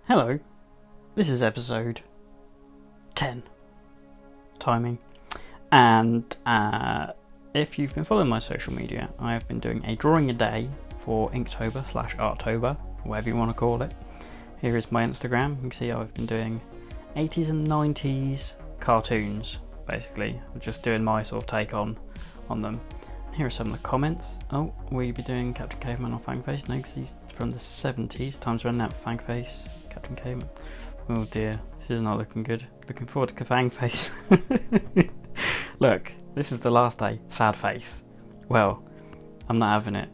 Hello, this is episode 10, timing, and if you've been following my social media, I have been doing a drawing a day for Inktober/Artober, whatever you want to call it. Here is my Instagram. You can see I've been doing 80s and 90s cartoons, basically, just doing my sort of take on them. Here are some of the comments. Oh, will you be doing Captain Caveman or Fang Face? No, because he's from the 70s. Time's running out for Fang Face, Captain Caveman. Oh dear, this is not looking good. Looking forward to Fang Face. Look, this is the last day. Sad face. Well, I'm not having it.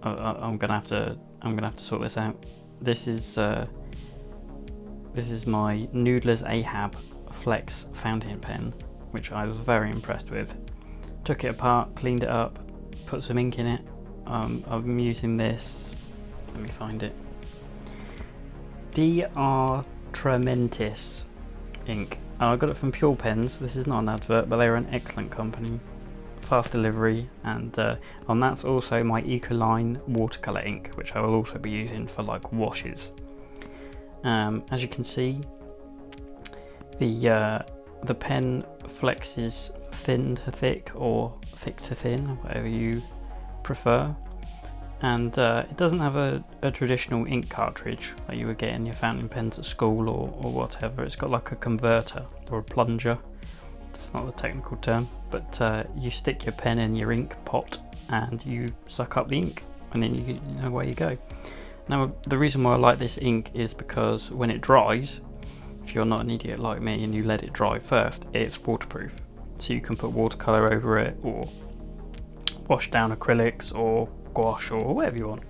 I'm gonna have to sort this out. This is my Noodler's Ahab Flex fountain pen, which I was very impressed with. Took it apart, cleaned it up, put some ink in it. I'm using this. Let me find it. Arcadia ink. I got it from Pure Pens. This is not an advert, but they're an excellent company. Fast delivery, and that's also my Ecoline watercolour ink, which I will also be using for like washes. As you can see, the pen flexes thin to thick or thick to thin, whatever you prefer, and it doesn't have a traditional ink cartridge like you would get in your fountain pens at school or whatever. It's got like a converter or a plunger. That's not the technical term, but you stick your pen in your ink pot and you suck up the ink, and then you know where you go. Now, the reason why I like this ink is because when it dries, if you're not an idiot like me and you let it dry first, it's waterproof. So you can put watercolour over it, or wash down acrylics or gouache or whatever you want,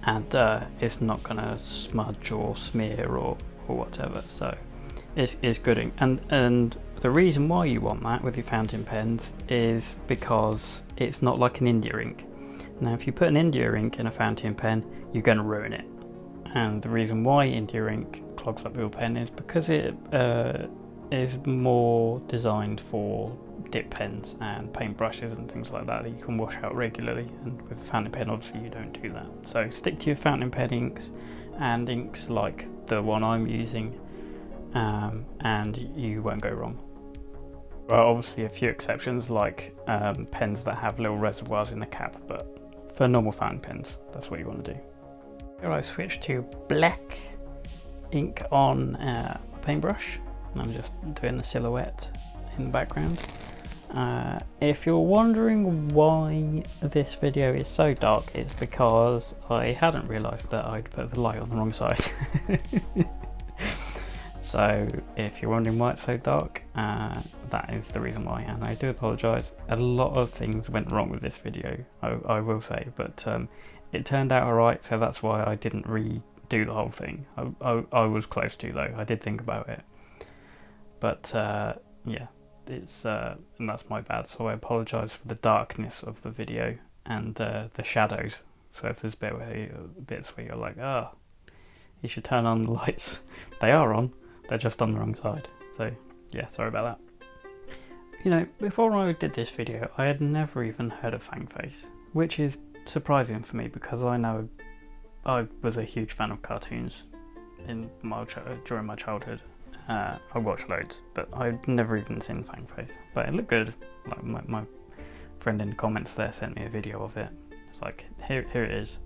and it's not going to smudge or smear or whatever. So it's good ink. And the reason why you want that with your fountain pens is because it's not like an India ink. Now, if you put an India ink in a fountain pen, you're going to ruin it. And the reason why India ink clogs up your pen is because it is more designed for dip pens and paint brushes and things like that you can wash out regularly, and with a fountain pen obviously you don't do that. So stick to your fountain pen inks and inks like the one I'm using, and you won't go wrong. Well, obviously a few exceptions, like pens that have little reservoirs in the cap, but for normal fountain pens, that's what you want to do. Here I switch to black ink on a paintbrush, and I'm just doing the silhouette in the background. If you're wondering why this video is so dark, it's because I hadn't realised that I'd put the light on the wrong side. So if you're wondering why it's so dark, that is the reason why, and I do apologise. A lot of things went wrong with this video, I will say, but it turned out alright, so that's why I didn't redo the whole thing. I was close to, though. I did think about it, but yeah, it's and that's my bad, so I apologise for the darkness of the video and the shadows. So if there's bits where you're like, oh, you should turn on the lights, they are on, they're just on the wrong side. So yeah, sorry about that. You know, before I did this video, I had never even heard of Fang Face, which is surprising for me because I know I was a huge fan of cartoons during my childhood. I watched loads, but I'd never even seen Fang Face. But it looked good. Like my friend in the comments there sent me a video of it. It's like, here it is.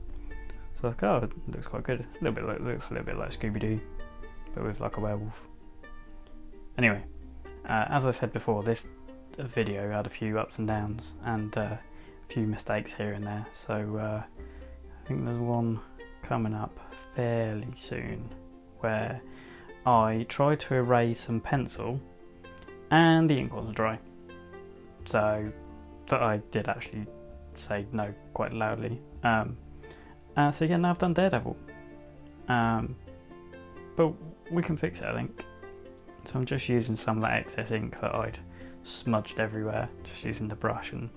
So like, oh, it looks quite good. It's looks a little bit like Scooby-Doo, but with like a werewolf. Anyway, as I said before, this video had a few ups and downs and a few mistakes here and there. So I think there's one coming up fairly soon where I tried to erase some pencil and the ink wasn't dry. So that I did actually say no quite loudly. So yeah, now I've done Daredevil. But we can fix it, I think. So I'm just using some of that excess ink that I'd smudged everywhere, just using the brush and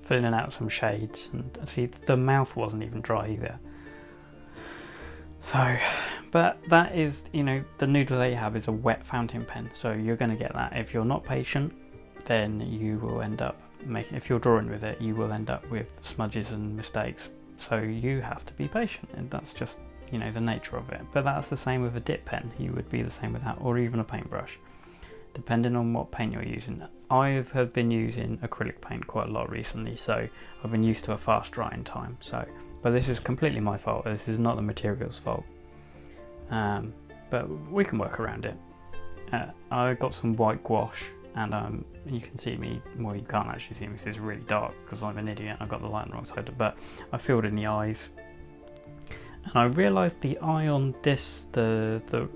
filling out some shades. And see, the mouth wasn't even dry either. So, but that is, you know, the Noodler Ahab is a wet fountain pen, so you're going to get that. If you're not patient, then you will end up making, if you're drawing with it, you will end up with smudges and mistakes. so you have to be patient, and that's just, you know, the nature of it. But that's the same with a dip pen. You would be the same with that, or even a paintbrush, depending on what paint you're using. I have been using acrylic paint quite a lot recently, so I've been used to a fast drying time. So, but this is completely my fault. This is not the material's fault. But we can work around it. I got some white gouache, and you can see me, well, you can't actually see me because it's really dark because I'm an idiot and I got the light on the wrong side, but I filled in the eyes, and I realised the eye on this,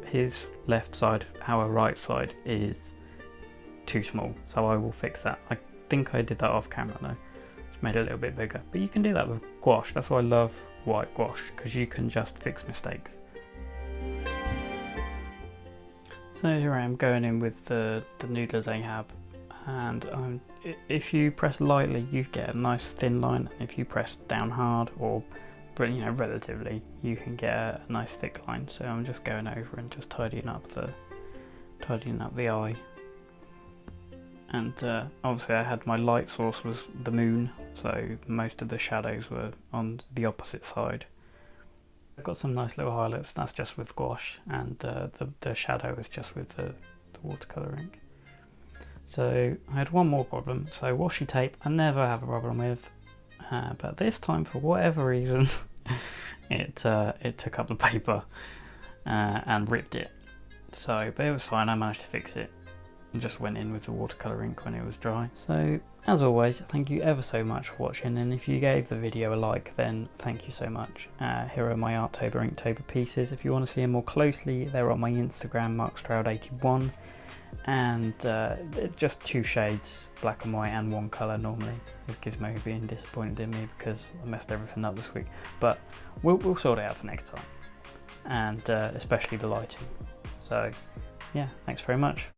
his left side, our right side, is too small, so I will fix that. I think I did that off camera though, just made it a little bit bigger, but you can do that with gouache. That's why I love white gouache, because you can just fix mistakes. So here I am going in with the Noodler's Ahab, and if you press lightly you get a nice thin line, and if you press down hard, or relatively, you can get a nice thick line. So I'm just going over and just tidying up the eye. And obviously I had my light source was the moon, so most of the shadows were on the opposite side. I've got some nice little highlights, that's just with gouache, and the shadow is just with the watercolour ink. So I had one more problem. So washi tape I never have a problem with, but this time for whatever reason it took up the paper and ripped it. So, but it was fine, I managed to fix it. And just went in with the watercolour ink when it was dry. So as always, thank you ever so much for watching, and if you gave the video a like, then thank you so much. Here are my Arctober Inktober pieces. If you want to see them more closely, they're on my Instagram, markstroud81, and just 2 shades, black and white, and 1 colour normally, with Gizmo being disappointed in me because I messed everything up this week, but we'll sort it out for next time, and especially the lighting. So yeah, thanks very much.